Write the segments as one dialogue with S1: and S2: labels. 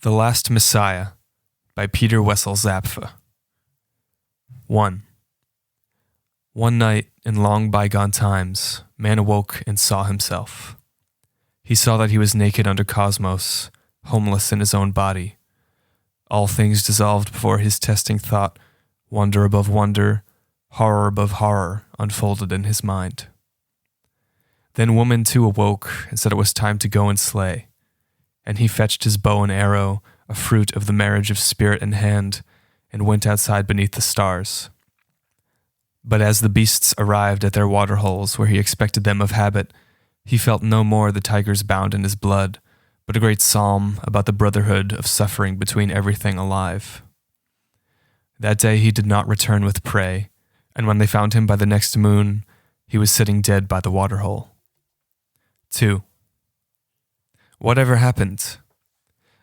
S1: The Last Messiah by Wessel Zapffe. 1. One night in long bygone times, man awoke and saw himself. He saw that he was naked under cosmos, homeless in his own body. All things dissolved before his testing thought, wonder above wonder, horror above horror unfolded in his mind. Then woman too awoke and said it was time to go and slay. And he fetched his bow and arrow, a fruit of the marriage of spirit and hand, and went outside beneath the stars. But as the beasts arrived at their waterholes where he expected them of habit, he felt no more the tigers bound in his blood, but a great psalm about the brotherhood of suffering between everything alive. That day he did not return with prey, and when they found him by the next moon, he was sitting dead by the waterhole. 2. Whatever happened?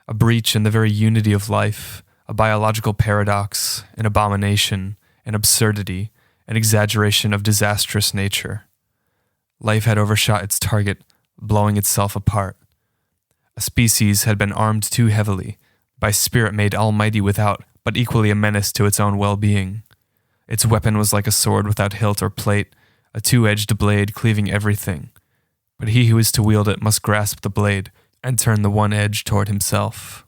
S1: A breach in the very unity of life, a biological paradox, an abomination, an absurdity, an exaggeration of disastrous nature. Life had overshot its target, blowing itself apart. A species had been armed too heavily, by spirit made almighty without, but equally a menace to its own well-being. Its weapon was like a sword without hilt or plate, a two-edged blade cleaving everything. But he who is to wield it must grasp the blade and turn the one edge toward himself.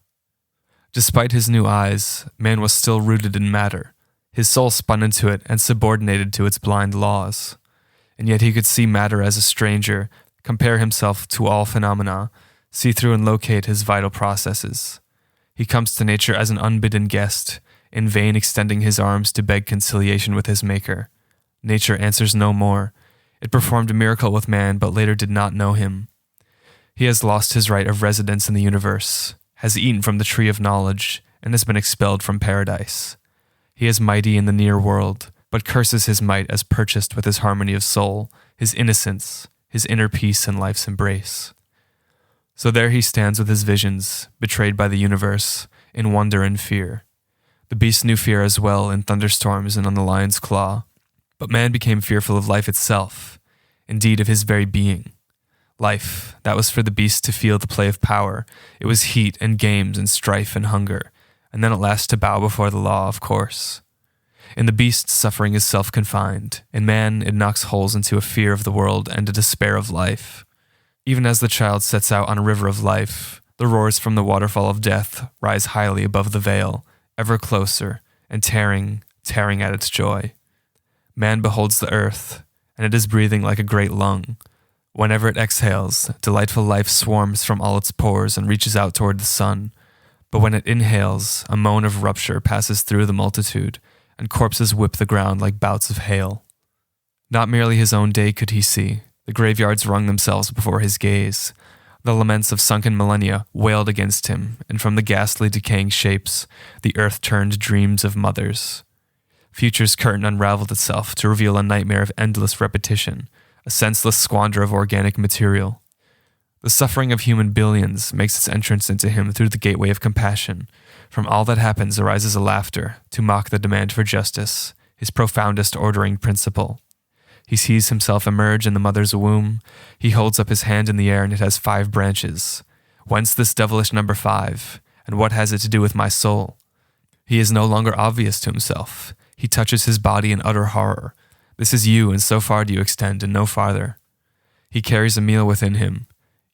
S1: Despite his new eyes, man was still rooted in matter. His soul spun into it and subordinated to its blind laws. And yet he could see matter as a stranger, compare himself to all phenomena, see through and locate his vital processes. He comes to nature as an unbidden guest, in vain extending his arms to beg conciliation with his maker. Nature answers no more. It performed a miracle with man, but later did not know him. He has lost his right of residence in the universe, has eaten from the tree of knowledge, and has been expelled from paradise. He is mighty in the near world, but curses his might as purchased with his harmony of soul, his innocence, his inner peace and life's embrace. So there he stands with his visions, betrayed by the universe, in wonder and fear. The beast knew fear as well in thunderstorms and on the lion's claw, but man became fearful of life itself, indeed of his very being. Life, that was for the beast to feel the play of power. It was heat and games and strife and hunger, and then at last to bow before the law, of course. In the beast, suffering is self-confined. In man, it knocks holes into a fear of the world and a despair of life. Even as the child sets out on a river of life, the roars from the waterfall of death rise highly above the veil, ever closer, and tearing at its joy. Man beholds the earth, and it is breathing like a great lung. Whenever it exhales, delightful life swarms from all its pores and reaches out toward the sun. But when it inhales, a moan of rupture passes through the multitude, and corpses whip the ground like bouts of hail. Not merely his own day could he see. The graveyards wrung themselves before his gaze. The laments of sunken millennia wailed against him, and from the ghastly decaying shapes, the earth turned dreams of mothers. Future's curtain unraveled itself to reveal a nightmare of endless repetition, a senseless squander of organic material. The suffering of human billions makes its entrance into him through the gateway of compassion. From all that happens arises a laughter to mock the demand for justice, his profoundest ordering principle. He sees himself emerge in the mother's womb. He holds up his hand in the air and it has 5 branches. Whence this devilish number 5? And what has it to do with my soul? He is no longer obvious to himself. He touches his body in utter horror. This is you, and so far do you extend, and no farther. He carries a meal within him.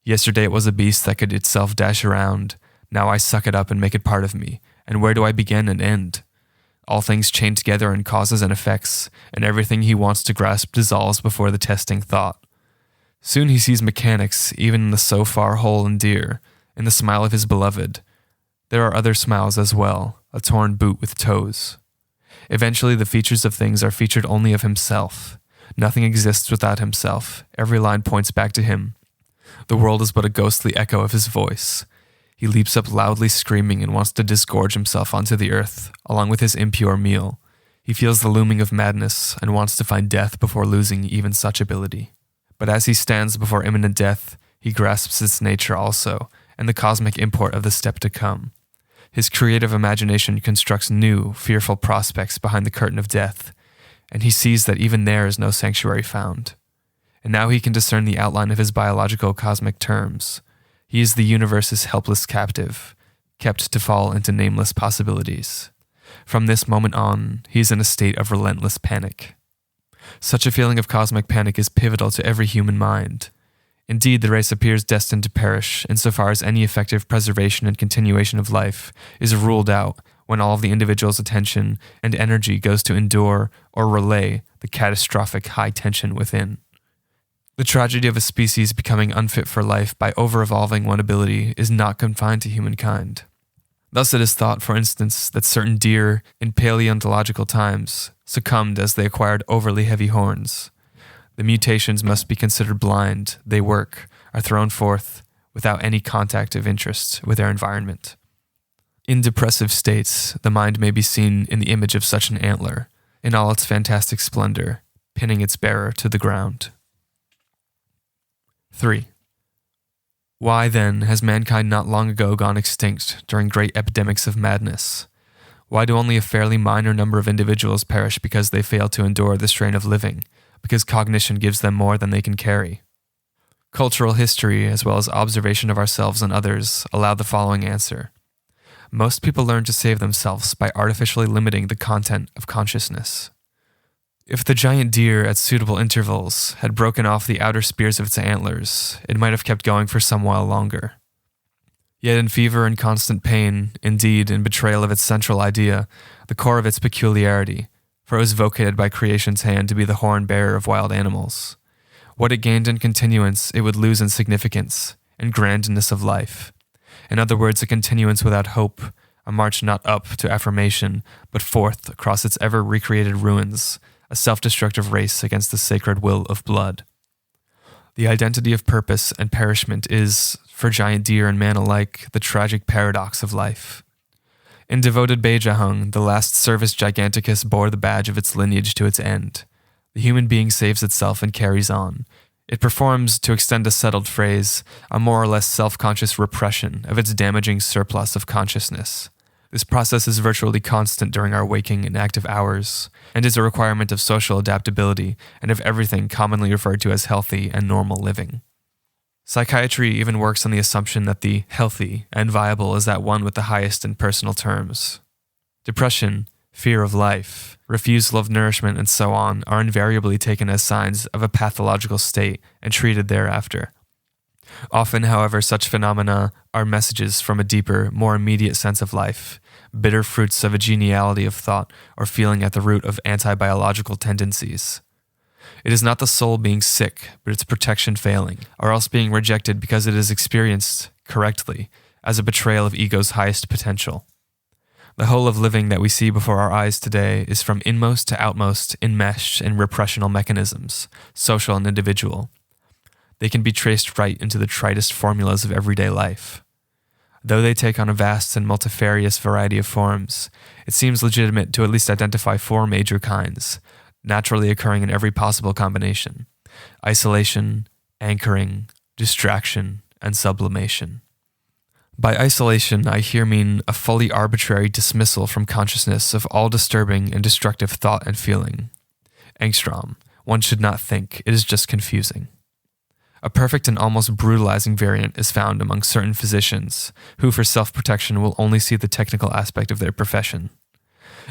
S1: Yesterday it was a beast that could itself dash around. Now I suck it up and make it part of me. And where do I begin and end? All things chain together in causes and effects, and everything he wants to grasp dissolves before the testing thought. Soon he sees mechanics, even in the so far whole and dear, in the smile of his beloved. There are other smiles as well, a torn boot with toes. Eventually the features of things are featured only of himself. Nothing exists without himself. Every line points back to him. The world is but a ghostly echo of his voice. He leaps up loudly screaming and wants to disgorge himself onto the earth, along with his impure meal. He feels the looming of madness and wants to find death before losing even such ability. But as he stands before imminent death, he grasps its nature also, and the cosmic import of the step to come. His creative imagination constructs new, fearful prospects behind the curtain of death, and he sees that even there is no sanctuary found. And now he can discern the outline of his biological cosmic terms. He is the universe's helpless captive, kept to fall into nameless possibilities. From this moment on, he is in a state of relentless panic. Such a feeling of cosmic panic is pivotal to every human mind. Indeed, the race appears destined to perish insofar as any effective preservation and continuation of life is ruled out when all of the individual's attention and energy goes to endure or relay the catastrophic high tension within. The tragedy of a species becoming unfit for life by over-evolving one ability is not confined to humankind. Thus it is thought, for instance, that certain deer in paleontological times succumbed as they acquired overly heavy horns. The mutations must be considered blind, they work, are thrown forth without any contact of interest with their environment. In depressive states, the mind may be seen in the image of such an antler, in all its fantastic splendor, pinning its bearer to the ground. 3. Why, then, has mankind not long ago gone extinct during great epidemics of madness? Why do only a fairly minor number of individuals perish because they fail to endure the strain of living, because cognition gives them more than they can carry? Cultural history, as well as observation of ourselves and others, allow the following answer. Most people learn to save themselves by artificially limiting the content of consciousness. If the giant deer at suitable intervals had broken off the outer spears of its antlers, it might have kept going for some while longer. Yet in fever and constant pain, indeed in betrayal of its central idea, the core of its peculiarity, for it was vocated by creation's hand to be the horn-bearer of wild animals. What it gained in continuance, it would lose in significance, in grandness of life. In other words, a continuance without hope, a march not up to affirmation, but forth across its ever-recreated ruins, a self-destructive race against the sacred will of blood. The identity of purpose and perishment is, for giant deer and man alike, the tragic paradox of life. In devoted Beijahung, the last Service Giganticus bore the badge of its lineage to its end. The human being saves itself and carries on. It performs, to extend a settled phrase, a more or less self-conscious repression of its damaging surplus of consciousness. This process is virtually constant during our waking and active hours, and is a requirement of social adaptability and of everything commonly referred to as healthy and normal living. Psychiatry even works on the assumption that the healthy and viable is that one with the highest in personal terms. Depression, fear of life, refusal of nourishment, and so on are invariably taken as signs of a pathological state and treated thereafter. Often, however, such phenomena are messages from a deeper, more immediate sense of life, bitter fruits of a geniality of thought or feeling at the root of anti-biological tendencies. It is not the soul being sick, but its protection failing, or else being rejected because it is experienced, correctly, as a betrayal of ego's highest potential. The whole of living that we see before our eyes today is from inmost to outmost enmeshed in repressional mechanisms, social and individual. They can be traced right into the tritest formulas of everyday life. Though they take on a vast and multifarious variety of forms, it seems legitimate to at least identify 4 major kinds, naturally occurring in every possible combination: isolation, anchoring, distraction, and sublimation. By isolation, I here mean a fully arbitrary dismissal from consciousness of all disturbing and destructive thought and feeling. Angstrom, one should not think, it is just confusing. A perfect and almost brutalizing variant is found among certain physicians, who for self-protection will only see the technical aspect of their profession.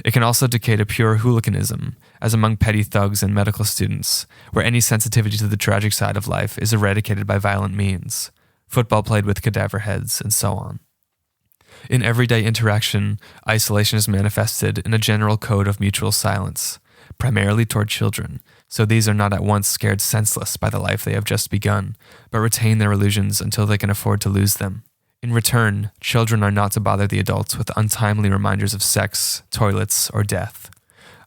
S1: It can also decay to pure hooliganism, as among petty thugs and medical students, where any sensitivity to the tragic side of life is eradicated by violent means, football played with cadaver heads, and so on. In everyday interaction, isolation is manifested in a general code of mutual silence, primarily toward children, so these are not at once scared senseless by the life they have just begun, but retain their illusions until they can afford to lose them. In return, children are not to bother the adults with untimely reminders of sex, toilets, or death.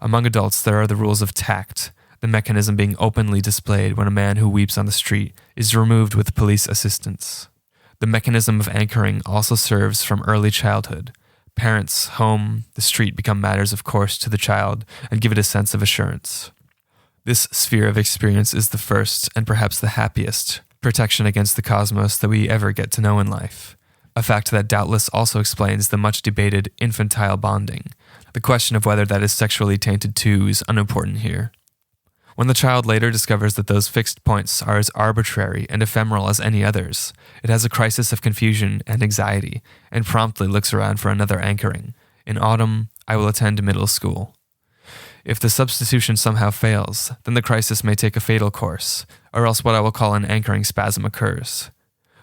S1: Among adults, there are the rules of tact, the mechanism being openly displayed when a man who weeps on the street is removed with police assistance. The mechanism of anchoring also serves from early childhood. Parents, home, the street become matters of course to the child and give it a sense of assurance. This sphere of experience is the first, and perhaps the happiest, protection against the cosmos that we ever get to know in life. A fact that doubtless also explains the much debated infantile bonding. The question of whether that is sexually tainted too is unimportant here. When the child later discovers that those fixed points are as arbitrary and ephemeral as any others, it has a crisis of confusion and anxiety, and promptly looks around for another anchoring. In autumn, I will attend middle school. If the substitution somehow fails, then the crisis may take a fatal course, or else what I will call an anchoring spasm occurs.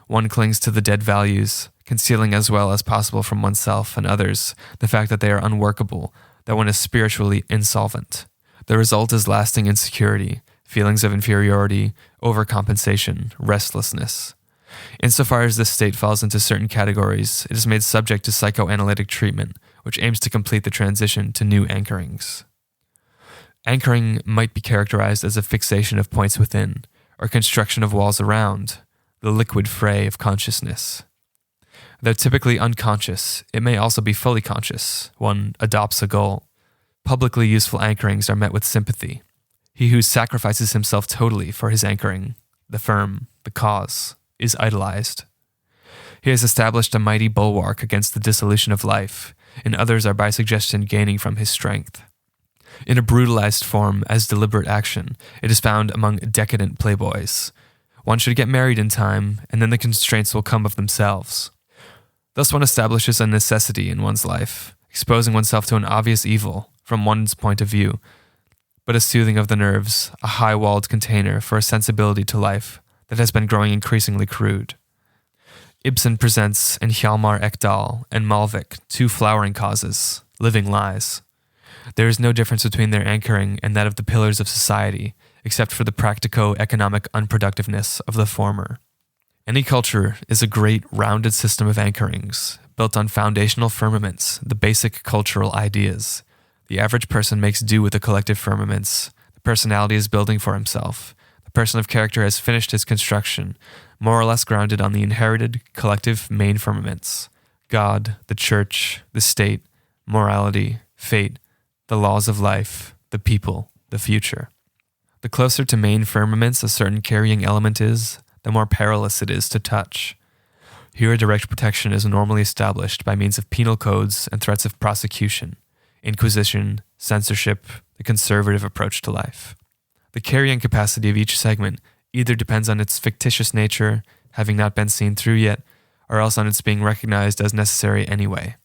S1: One clings to the dead values, concealing as well as possible from oneself and others the fact that they are unworkable, that one is spiritually insolvent. The result is lasting insecurity, feelings of inferiority, overcompensation, restlessness. Insofar as this state falls into certain categories, it is made subject to psychoanalytic treatment, which aims to complete the transition to new anchorings. Anchoring might be characterized as a fixation of points within, or construction of walls around, the liquid fray of consciousness. Though typically unconscious, it may also be fully conscious. One adopts a goal. Publicly useful anchorings are met with sympathy. He who sacrifices himself totally for his anchoring, the firm, the cause, is idolized. He has established a mighty bulwark against the dissolution of life, and others are by suggestion gaining from his strength. In a brutalized form as deliberate action, it is found among decadent playboys. One should get married in time, and then the constraints will come of themselves. Thus one establishes a necessity in one's life, exposing oneself to an obvious evil from one's point of view, but a soothing of the nerves, a high-walled container for a sensibility to life that has been growing increasingly crude. Ibsen presents in Hjalmar Ekdal and Malvik two flowering causes, living lies. There is no difference between their anchoring and that of the pillars of society, except for the practico-economic unproductiveness of the former. Any culture is a great, rounded system of anchorings, built on foundational firmaments, the basic cultural ideas. The average person makes do with the collective firmaments. The personality is building for himself. The person of character has finished his construction, more or less grounded on the inherited, collective main firmaments. God, the church, the state, morality, fate, the laws of life, the people, the future. The closer to main firmaments a certain carrying element is, the more perilous it is to touch. Here a direct protection is normally established by means of penal codes and threats of prosecution, inquisition, censorship, the conservative approach to life. The carrying capacity of each segment either depends on its fictitious nature, having not been seen through yet, or else on its being recognized as necessary anyway.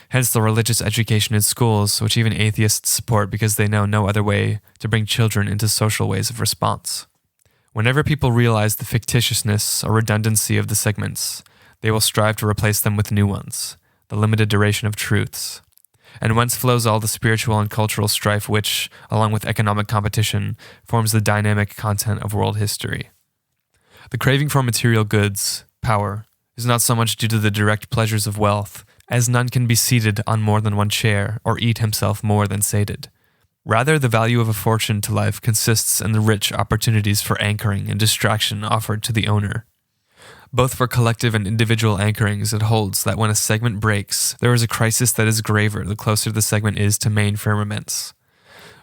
S1: Hence the religious education in schools, which even atheists support because they know no other way to bring children into social ways of response. Whenever people realize the fictitiousness or redundancy of the segments, they will strive to replace them with new ones, the limited duration of truths. And whence flows all the spiritual and cultural strife which, along with economic competition, forms the dynamic content of world history. The craving for material goods, power, is not so much due to the direct pleasures of wealth, as none can be seated on more than one chair or eat himself more than sated. Rather, the value of a fortune to life consists in the rich opportunities for anchoring and distraction offered to the owner. Both for collective and individual anchorings, it holds that when a segment breaks, there is a crisis that is graver the closer the segment is to main firmaments.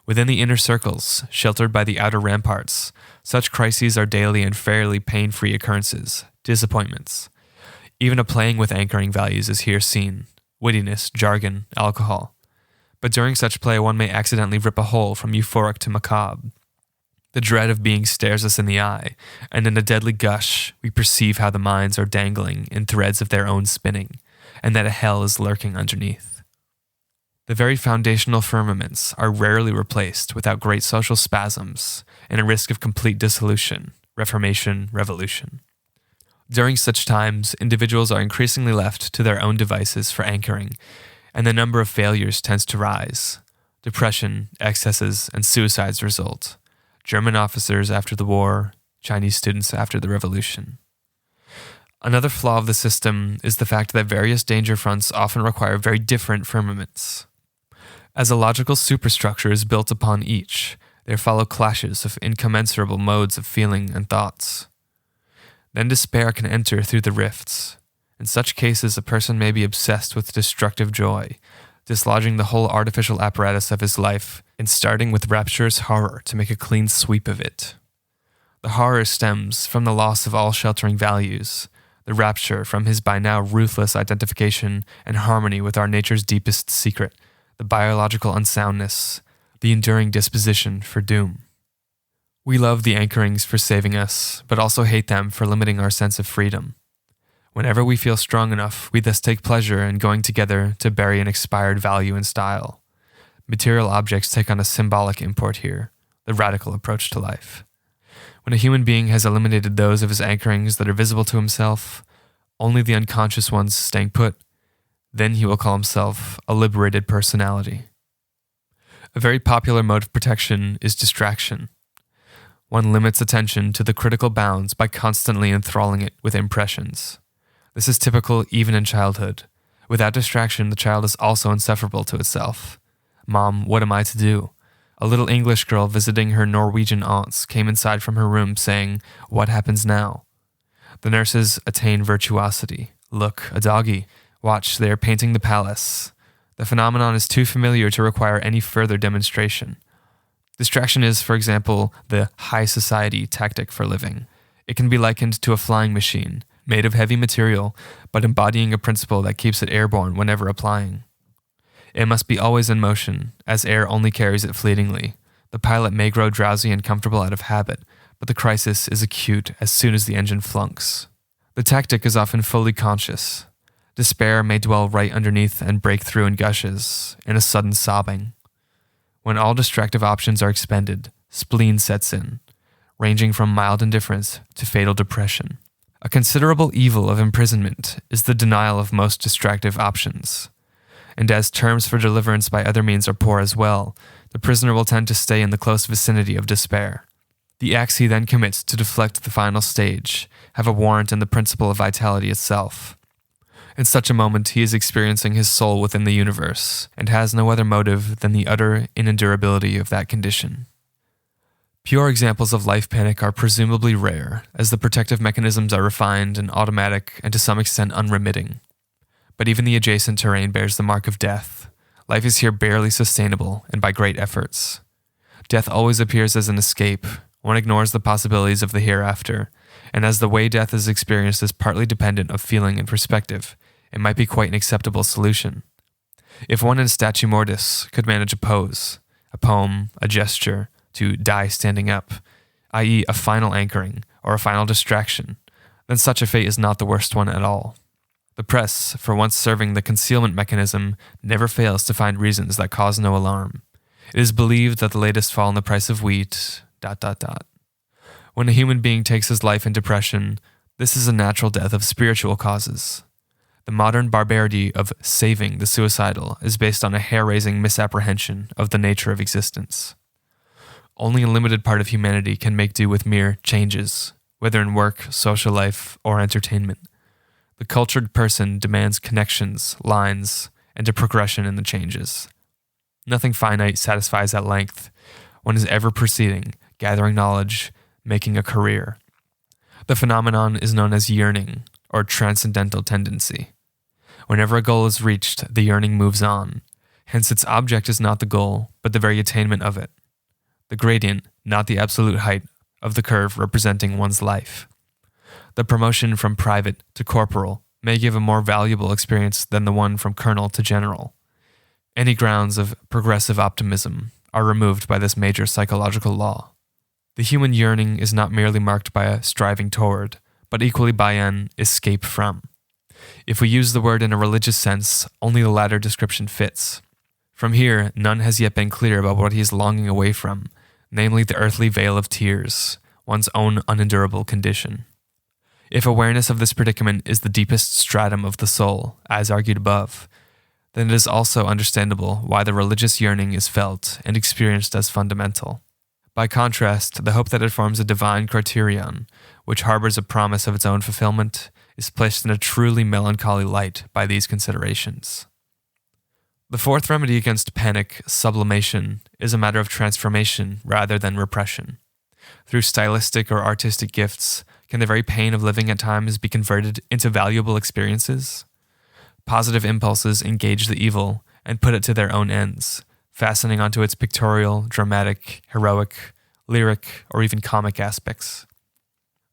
S1: Within the inner circles, sheltered by the outer ramparts, such crises are daily and fairly pain-free occurrences, disappointments. Even a playing with anchoring values is here seen, wittiness, jargon, alcohol. But during such play one may accidentally rip a hole from euphoric to macabre. The dread of being stares us in the eye, and in a deadly gush we perceive how the minds are dangling in threads of their own spinning, and that a hell is lurking underneath. The very foundational firmaments are rarely replaced without great social spasms and a risk of complete dissolution, reformation, revolution. During such times, individuals are increasingly left to their own devices for anchoring, and the number of failures tends to rise. Depression, excesses, and suicides result. German officers after the war, Chinese students after the revolution. Another flaw of the system is the fact that various danger fronts often require very different firmaments. As a logical superstructure is built upon each, there follow clashes of incommensurable modes of feeling and thoughts. Then despair can enter through the rifts. In such cases, a person may be obsessed with destructive joy, dislodging the whole artificial apparatus of his life and starting with rapturous horror to make a clean sweep of it. The horror stems from the loss of all sheltering values, the rapture from his by now ruthless identification and harmony with our nature's deepest secret, the biological unsoundness, the enduring disposition for doom. We love the anchorings for saving us, but also hate them for limiting our sense of freedom. Whenever we feel strong enough, we thus take pleasure in going together to bury an expired value and style. Material objects take on a symbolic import here, the radical approach to life. When a human being has eliminated those of his anchorings that are visible to himself, only the unconscious ones staying put, then he will call himself a liberated personality. A very popular mode of protection is distraction. One limits attention to the critical bounds by constantly enthralling it with impressions. This is typical even in childhood. Without distraction, the child is also insufferable to itself. Mom, what am I to do? A little English girl visiting her Norwegian aunts came inside from her room saying, "What happens now?" The nurses attain virtuosity. "Look, a doggy. Watch, they are painting the palace." The phenomenon is too familiar to require any further demonstration. Distraction is, for example, the high society tactic for living. It can be likened to a flying machine, made of heavy material, but embodying a principle that keeps it airborne whenever applying. It must be always in motion, as air only carries it fleetingly. The pilot may grow drowsy and comfortable out of habit, but the crisis is acute as soon as the engine flunks. The tactic is often fully conscious. Despair may dwell right underneath and break through in gushes, in a sudden sobbing. When all distractive options are expended, spleen sets in, ranging from mild indifference to fatal depression. A considerable evil of imprisonment is the denial of most distractive options. And as terms for deliverance by other means are poor as well, the prisoner will tend to stay in the close vicinity of despair. The acts he then commits to deflect the final stage have a warrant in the principle of vitality itself. In such a moment, he is experiencing his soul within the universe, and has no other motive than the utter inendurability of that condition. Pure examples of life panic are presumably rare, as the protective mechanisms are refined and automatic and to some extent unremitting. But even the adjacent terrain bears the mark of death. Life is here barely sustainable, and by great efforts. Death always appears as an escape. One ignores the possibilities of the hereafter, and as the way death is experienced is partly dependent of feeling and perspective, it might be quite an acceptable solution. If one in statu mortis could manage a pose, a poem, a gesture, to die standing up, i.e. a final anchoring or a final distraction, then such a fate is not the worst one at all. The press, for once serving the concealment mechanism, never fails to find reasons that cause no alarm. It is believed that the latest fall in the price of wheat... When a human being takes his life in depression, this is a natural death of spiritual causes. The modern barbarity of saving the suicidal is based on a hair-raising misapprehension of the nature of existence. Only a limited part of humanity can make do with mere changes, whether in work, social life, or entertainment. The cultured person demands connections, lines, and a progression in the changes. Nothing finite satisfies at length. One is ever proceeding, gathering knowledge, making a career. The phenomenon is known as yearning, or transcendental tendency. Whenever a goal is reached, the yearning moves on. Hence its object is not the goal, but the very attainment of it. The gradient, not the absolute height, of the curve representing one's life. The promotion from private to corporal may give a more valuable experience than the one from colonel to general. Any grounds of progressive optimism are removed by this major psychological law. The human yearning is not merely marked by a striving toward, but equally by an escape from. If we use the word in a religious sense, only the latter description fits. From here, none has yet been clear about what he is longing away from, namely the earthly vale of tears, one's own unendurable condition. If awareness of this predicament is the deepest stratum of the soul, as argued above, then it is also understandable why the religious yearning is felt and experienced as fundamental. By contrast, the hope that it forms a divine criterion, which harbors a promise of its own fulfillment, is placed in a truly melancholy light by these considerations. The fourth remedy against panic, sublimation, is a matter of transformation rather than repression. Through stylistic or artistic gifts, can the very pain of living at times be converted into valuable experiences? Positive impulses engage the evil and put it to their own ends, fastening onto its pictorial, dramatic, heroic, lyric, or even comic aspects.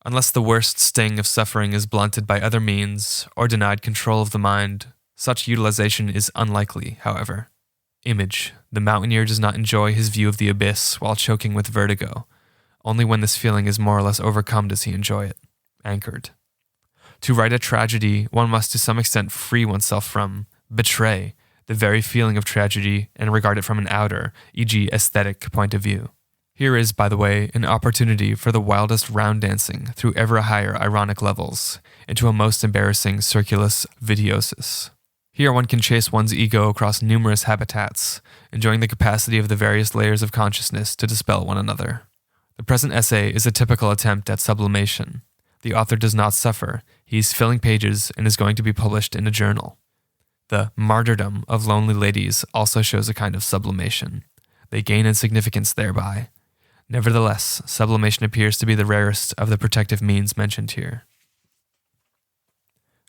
S1: Unless the worst sting of suffering is blunted by other means or denied control of the mind, such utilization is unlikely, however. Image. The mountaineer does not enjoy his view of the abyss while choking with vertigo. Only when this feeling is more or less overcome does he enjoy it. Anchored. To write a tragedy, one must to some extent free oneself from, betray, the very feeling of tragedy and regard it from an outer, e.g. aesthetic, point of view. Here is, by the way, an opportunity for the wildest round dancing through ever higher ironic levels into a most embarrassing circulus vitiosus. Here one can chase one's ego across numerous habitats, enjoying the capacity of the various layers of consciousness to dispel one another. The present essay is a typical attempt at sublimation. The author does not suffer. He's filling pages and is going to be published in a journal. The martyrdom of lonely ladies also shows a kind of sublimation. They gain in significance thereby. Nevertheless, sublimation appears to be the rarest of the protective means mentioned here.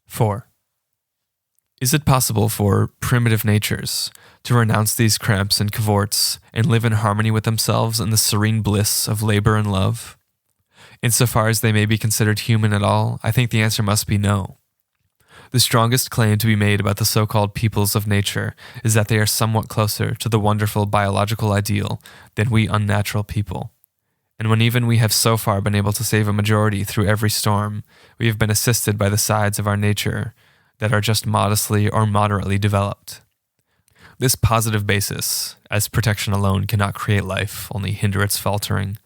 S1: 4. Is it possible for primitive natures to renounce these cramps and cavorts and live in harmony with themselves in the serene bliss of labor and love? Insofar as they may be considered human at all, I think the answer must be no. The strongest claim to be made about the so-called peoples of nature is that they are somewhat closer to the wonderful biological ideal than we unnatural people. And when even we have so far been able to save a majority through every storm, we have been assisted by the sides of our nature that are just modestly or moderately developed. This positive basis, as protection alone cannot create life, only hinder its faltering,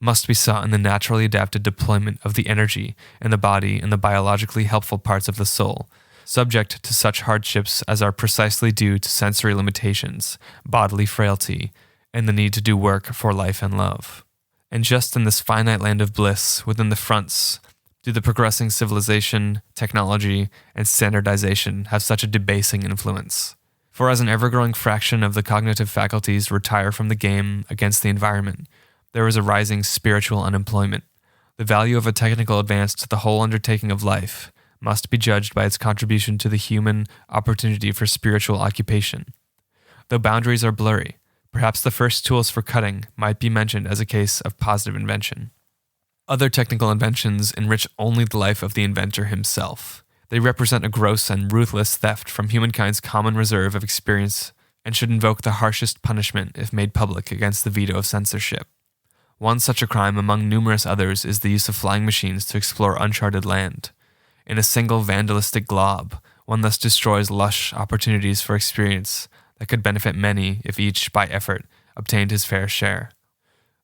S1: must be sought in the naturally adapted deployment of the energy in the body and the biologically helpful parts of the soul, subject to such hardships as are precisely due to sensory limitations, bodily frailty, and the need to do work for life and love. And just in this finite land of bliss, within the fronts, do the progressing civilization, technology, and standardization have such a debasing influence. For as an ever-growing fraction of the cognitive faculties retire from the game against the environment, there is a rising spiritual unemployment. The value of a technical advance to the whole undertaking of life must be judged by its contribution to the human opportunity for spiritual occupation. Though boundaries are blurry, perhaps the first tools for cutting might be mentioned as a case of positive invention. Other technical inventions enrich only the life of the inventor himself. They represent a gross and ruthless theft from humankind's common reserve of experience and should invoke the harshest punishment if made public against the veto of censorship. One such a crime among numerous others is the use of flying machines to explore uncharted land. In a single vandalistic glob, one thus destroys lush opportunities for experience that could benefit many if each, by effort, obtained his fair share.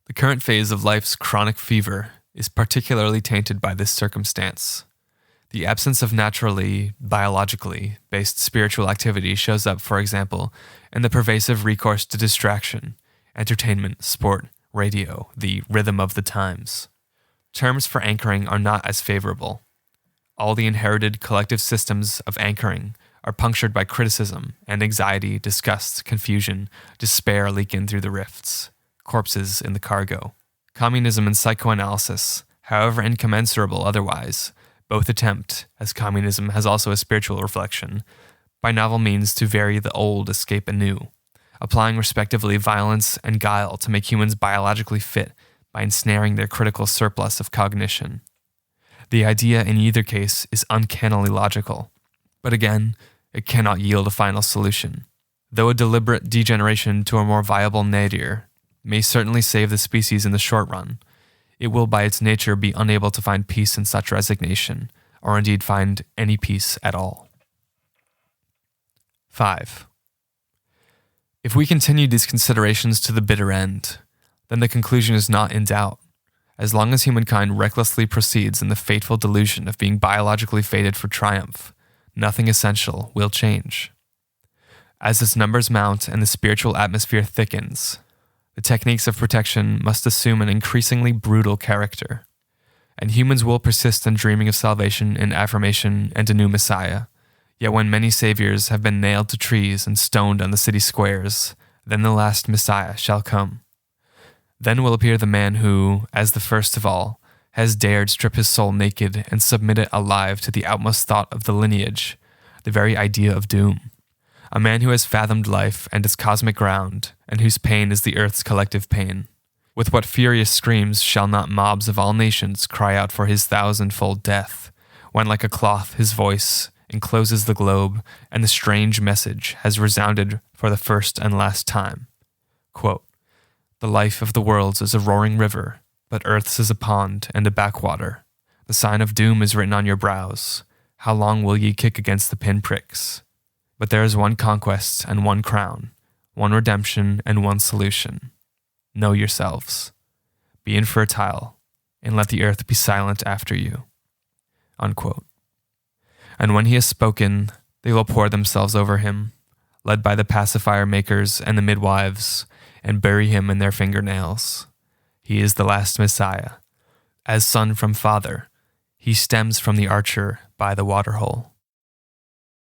S1: The current phase of life's chronic fever is particularly tainted by this circumstance. The absence of naturally, biologically based spiritual activity shows up, for example, in the pervasive recourse to distraction, entertainment, sport, radio, the rhythm of the times. Terms for anchoring are not as favorable. All the inherited collective systems of anchoring are punctured by criticism and anxiety, disgust, confusion, despair leak in through the rifts. Corpses in the cargo. Communism and psychoanalysis, however incommensurable otherwise, both attempt, as communism has also a spiritual reflection, by novel means to vary the old escape anew, applying respectively violence and guile to make humans biologically fit by ensnaring their critical surplus of cognition. The idea in either case is uncannily logical, but again, it cannot yield a final solution. Though a deliberate degeneration to a more viable nadir may certainly save the species in the short run, it will by its nature be unable to find peace in such resignation, or indeed find any peace at all. 5. If we continue these considerations to the bitter end, then the conclusion is not in doubt. As long as humankind recklessly proceeds in the fateful delusion of being biologically fated for triumph, nothing essential will change. As its numbers mount and the spiritual atmosphere thickens, the techniques of protection must assume an increasingly brutal character, and humans will persist in dreaming of salvation in affirmation and a new Messiah. Yet when many saviors have been nailed to trees and stoned on the city squares, then the last Messiah shall come. Then will appear the man who, as the first of all, has dared strip his soul naked and submit it alive to the outmost thought of the lineage, the very idea of doom. A man who has fathomed life and its cosmic ground, and whose pain is the earth's collective pain. With what furious screams shall not mobs of all nations cry out for his thousandfold death, when like a cloth his voice encloses the globe, and the strange message has resounded for the first and last time. Quote, "The life of the worlds is a roaring river, but earth's is a pond and a backwater. The sign of doom is written on your brows. How long will ye kick against the pinpricks? But there is one conquest and one crown, one redemption and one solution. Know yourselves. Be infertile, and let the earth be silent after you." Unquote. And when he has spoken, they will pour themselves over him, led by the pacifier makers and the midwives, and bury him in their fingernails. He is the last Messiah. As son from father, he stems from the archer by the waterhole.